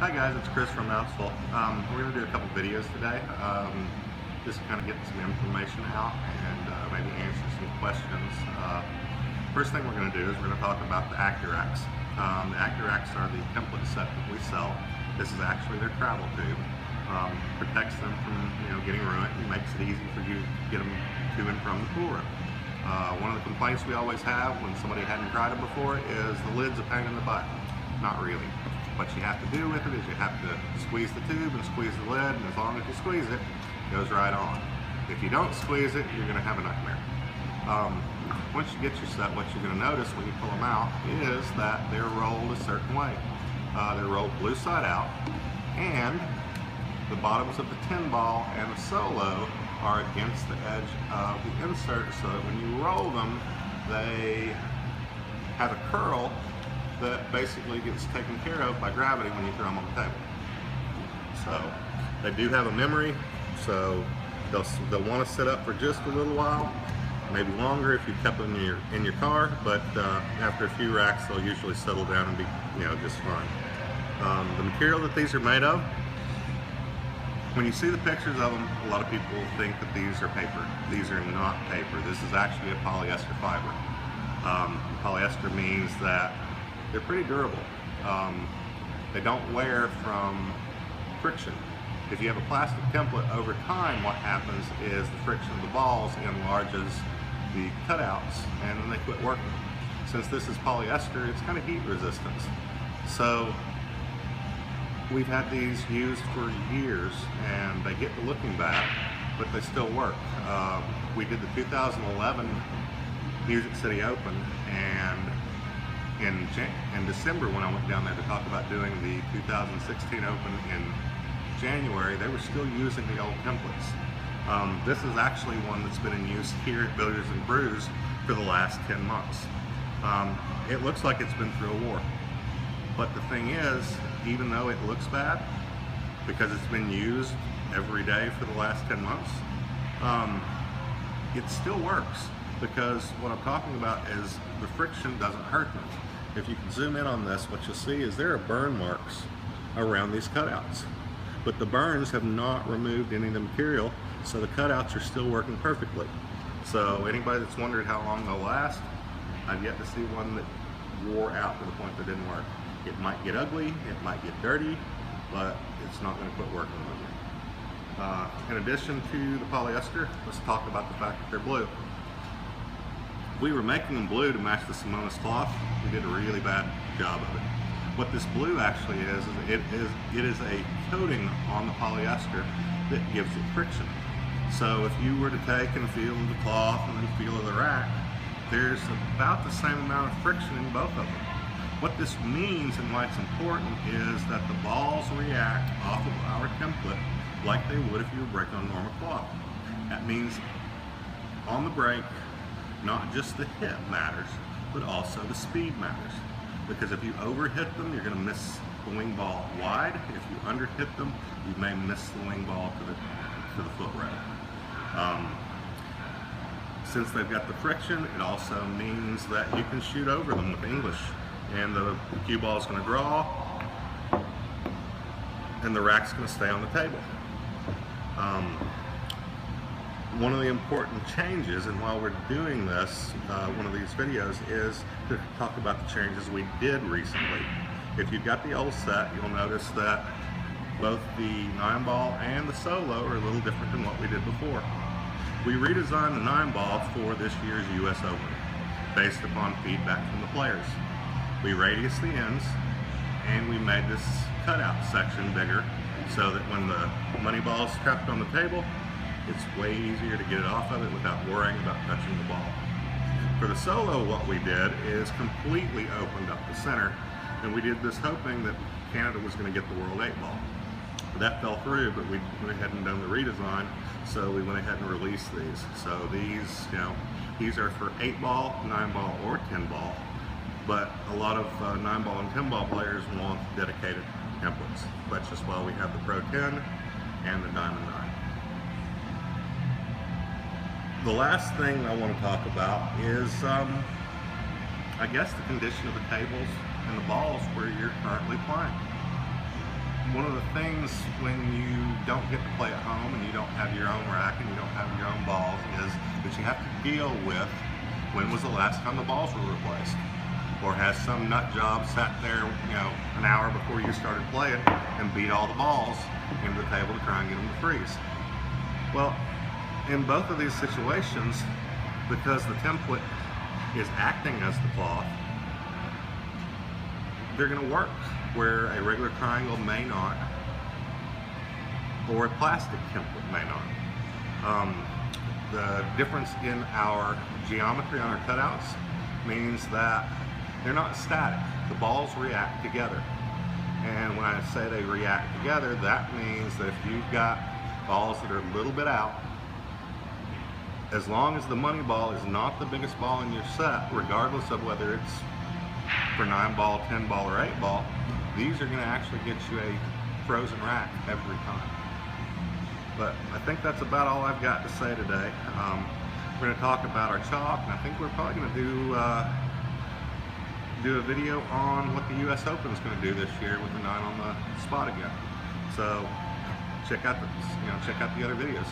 Hi guys, it's Chris from Knoxville. We're going to do a couple videos today, just to kind of get some information out and maybe answer some questions. First thing we're going to do is we're going to talk about the Accu-Racks. The Accu-Racks are the template set that we sell. This is actually their travel tube. Protects them from getting ruined and makes it easy for you to get them to and from the pool room. One of the complaints we always have when somebody hadn't tried it before is the lid's a pain in the butt. Not really. What you have to do with it is you have to squeeze the tube and squeeze the lid, and as long as you squeeze it, it goes right on. If you don't squeeze it, you're going to have a nightmare. Once you get your set, what you're going to notice when you pull them out is that they're rolled a certain way. They're rolled blue side out, and the bottoms of the 10 ball and the solo are against the edge of the insert, so that when you roll them, they have a curl that basically gets taken care of by gravity when you throw them on the table. So they do have a memory, so they'll want to sit up for just a little while, maybe longer if you kept them in your car, but after a few racks they'll usually settle down and be just fine. The material that these are made of, when you see the pictures of them, a lot of people think that these are paper. These are not paper. This is actually a polyester fiber. Polyester means that they're pretty durable. They don't wear from friction. If you have a plastic template, over time what happens is the friction of the balls enlarges the cutouts and then they quit working. Since this is polyester, it's kind of heat resistant. So we've had these used for years and they get to looking bad, but they still work. We did the 2011 Music City Open, and in December, when I went down there to talk about doing the 2016 Open in January, they were still using the old templates. This is actually one that's been in use here at Billiards and Brews for the last 10 months. It looks like it's been through a war. But the thing is, even though it looks bad, because it's been used every day for the last 10 months, it still works. Because what I'm talking about is the friction doesn't hurt them. If you can zoom in on this, what you'll see is there are burn marks around these cutouts. But the burns have not removed any of the material, so the cutouts are still working perfectly. So anybody that's wondered how long they'll last, I've yet to see one that wore out to the point that didn't work. It might get ugly, it might get dirty, but it's not going to quit working with you. In addition to the polyester, let's talk about the fact that they're blue. We were making them blue to match the Simonis cloth. We did a really bad job of it. What this blue actually is it is a coating on the polyester that gives it friction. So if you were to take and feel of the cloth and then feel of the rack, there's about the same amount of friction in both of them. What this means and why it's important is that the balls react off of our template like they would if you were breaking on normal cloth. That means on the break, not just the hit matters, but also the speed matters. Because if you overhit them, you're going to miss the wing ball wide. If you underhit them, you may miss the wing ball to the foot rail. Since they've got the friction, it also means that you can shoot over them with English, and the cue ball is going to draw, and the rack's going to stay on the table. One of the important changes, and while we're doing this, one of these videos is to talk about the changes we did recently. If you've got the old set, you'll notice that both the 9-ball and the solo are a little different than what we did before. We redesigned the 9-ball for this year's US Open based upon feedback from the players. We radiused the ends and we made this cutout section bigger so that when the money ball is trapped on the table, it's way easier to get it off of it without worrying about touching the ball. For the solo, what we did is completely opened up the center, and we did this hoping that Canada was going to get the World 8 ball. That fell through, but we went ahead and done the redesign, so we went ahead and released these. So these, these are for 8-ball, 9-ball, or 10-ball, but a lot of 9-ball and 10-ball players want dedicated templates. That's just why we have the Pro 10 and the Diamond 9. The last thing I want to talk about is, I guess, the condition of the tables and the balls where you're currently playing. one of the things when you don't get to play at home and you don't have your own rack and you don't have your own balls is that you have to deal with when was the last time the balls were replaced, or has some nut job sat there, an hour before you started playing and beat all the balls into the table to try and get them to freeze. Well, in both of these situations, because the template is acting as the cloth, they're going to work where a regular triangle may not, or a plastic template may not. The difference in our geometry on our cutouts means that they're not static. The balls react together. And when I say they react together, that means that if you've got balls that are a little bit out, as long as the money ball is not the biggest ball in your set, regardless of whether it's for 9 ball, 10 ball, or 8 ball, these are going to actually get you a frozen rack every time. But I think that's about all I've got to say today. We're going to talk about our chalk, and I think we're probably going to do a video on what the U.S. Open is going to do this year with the 9 on the spot again. So check out the other videos.